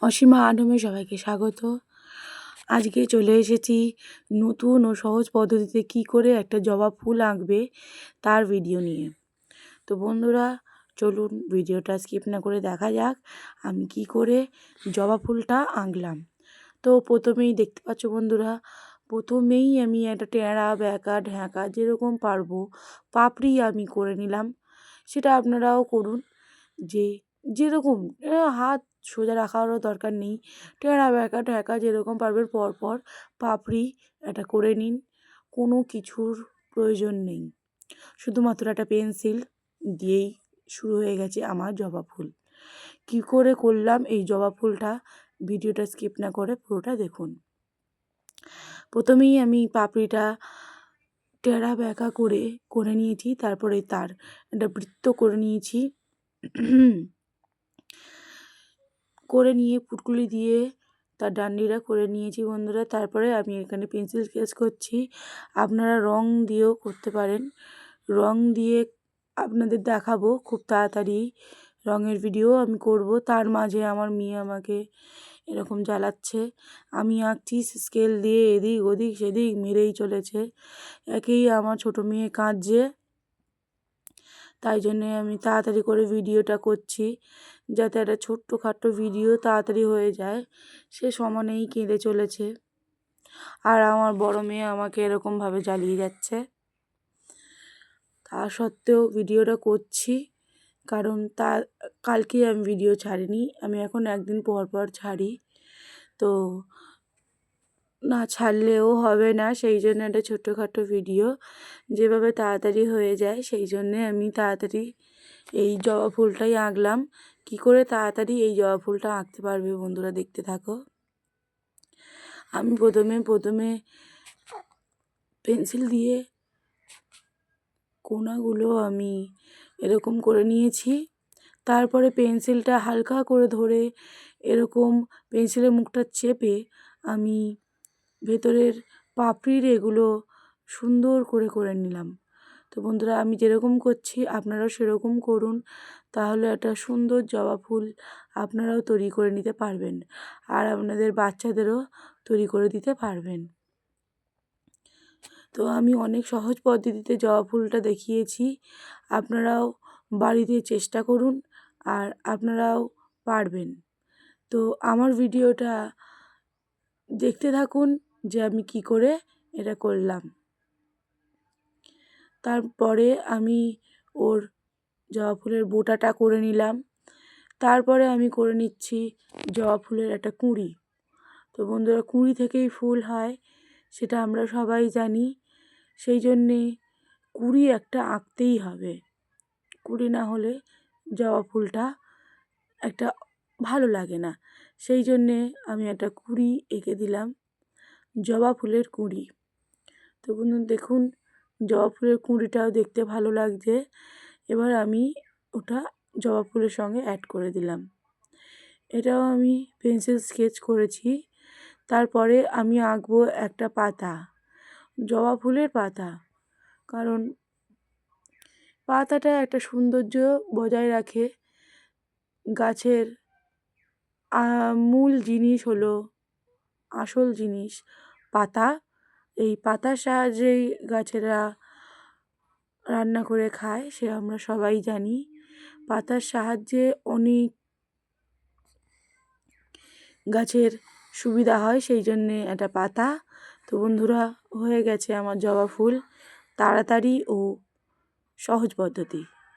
অসীমা আডমে সবাইকে স্বাগত। আজকে চলে এসেছি নতুন ও সহজ পদ্ধতিতে কি করে একটা জবা ফুল আঁকবে তার ভিডিও নিয়ে। তো বন্ধুরা চলুন ভিডিওটা স্কিপ না করে দেখা যাক আমি কি করে জবা ফুলটা আঁকলাম। তো প্রথমেই দেখতে পাচ্ছ বন্ধুরা, প্রথমেই আমি একটা টেঁড়া ব্যাকা ঢ্যাঁকা যেরকম পারবো পাপড়ি আমি করে নিলাম। সেটা আপনারাও করুন, যেরকম হাত সোজা রাখারও দরকার নেই, টেঁড়া ব্যাকা ঢ্যাকা যেরকম পারবেন পরপর পাপড়ি এটা করে নিন। কোনো কিছুর প্রয়োজন নেই, শুধুমাত্র একটা পেন্সিল দিয়েই শুরু হয়ে গেছে আমার জবা ফুল। কী করে করলাম এই জবা ফুলটা ভিডিওটা স্কিপ না করে পুরোটা দেখুন। প্রথমেই আমি পাপড়িটা টেঁড়া ব্যাকা করে নিয়েছি, তারপরে তার একটা বৃত্ত করে নিয়েছি, করে নিয়ে পুটকুলি দিয়ে তার ডান্ডিটা করে নিয়েছি বন্ধুরা। তারপরে আমি এখানে পেন্সিল স্কেচ করছি, আপনারা রং দিয়েও করতে পারেন। রং দিয়ে আপনাদের দেখাবো খুব তাড়াতাড়ি, রঙের ভিডিও আমি করব। তার মাঝে আমার মেয়ে আমাকে এরকম জ্বালাচ্ছে, আমি আঁকছি স্কেল দিয়ে এদিক ওদিক সেদিক মেরেই চলেছে। একেই আমার ছোটো মেয়ে কাঁদছে, তাই জন্যে আমি তাড়াতাড়ি করে ভিডিওটা করছি যাতে একটা ছোট্টখাট্টো ভিডিও তাড়াতাড়ি হয়ে যায়। সে সমানেই কেঁদে চলেছে, আর আমার বড় মেয়ে আমাকে এরকমভাবে জ্বালিয়ে যাচ্ছে। তা সত্ত্বেও ভিডিওটা করছি, কারণ কালকে আমি ভিডিও ছাড়িনি, আমি এখন একদিন পর পর ছাড়ি। তো না ছাড়লেও হবে না, সেই জন্য একটা ছোট্টখাট্টো ভিডিও যেভাবে তাড়াতাড়ি হয়ে যায় সেই জন্যে আমি তাড়াতাড়ি এই জবা ফুলটাই আঁকলাম। কী করে তাড়াতাড়ি এই জবা ফুলটা আঁকতে পারবে বন্ধুরা দেখতে থাকো। আমি প্রথমে পেন্সিল দিয়ে কোণাগুলো আমি এরকম করে নিয়েছি। তারপরে পেন্সিলটা হালকা করে ধরে এরকম পেন্সিলের মুখটা চেপে আমি ভেতরের পাপড়ির এগুলো সুন্দর করে নিলাম। তো বন্ধুরা আমি যেরকম করছি আপনারাও সেরকম করুন, তাহলে একটা সুন্দর জবা ফুল আপনারাও তৈরি করে নিতে পারবেন, আর আপনাদের বাচ্চাদেরও তৈরি করে দিতে পারবেন। তো আমি অনেক সহজ পদ্ধতিতে জবা ফুলটা দেখিয়েছি, আপনারাও বাড়িতে চেষ্টা করুন আর আপনারাও পারবেন। তো আমার ভিডিওটা দেখতে থাকুন যে আমি কি করে এটা করলাম। তারপরে আমি ওর জবা ফুলের বোটাটা করে নিলাম। তারপরে আমি করে নিচ্ছি জবা ফুলের একটা কুঁড়ি। তো বন্ধুরা কুঁড়ি থেকেই ফুল হয় সেটা আমরা সবাই জানি, সেই জন্যে কুঁড়ি একটা আঁকতেই হবে। কুঁড়ি না হলে জবা ফুলটা একটা ভালো লাগে না, সেই জন্যে আমি একটা কুঁড়ি এঁকে দিলাম, জবা ফুলের কুঁড়ি। তো বন্ধু দেখুন জবা ফুলের কুঁড়িটাও দেখতে ভালো লাগছে। এবার আমি ওটা জবা ফুলের সঙ্গে অ্যাড করে দিলাম। এটাও আমি পেন্সিল স্কেচ করেছি। তারপরে আমি আঁকবো একটা পাতা, জবা ফুলের পাতা, কারণ পাতাটা একটা সৌন্দর্য বজায় রাখে। গাছের মূল জিনিস হলো, আসল জিনিস পাতা। এই পাতার সাহায্যেই গাছেরা রান্না করে খায়, সে আমরা সবাই জানি। পাতার সাহায্যে অনেক গাছের সুবিধা হয়, সেই জন্যে একটা পাতা। তো বন্ধুরা হয়ে গেছে আমার জবা ফুল, তাড়াতাড়ি ও সহজ পদ্ধতি।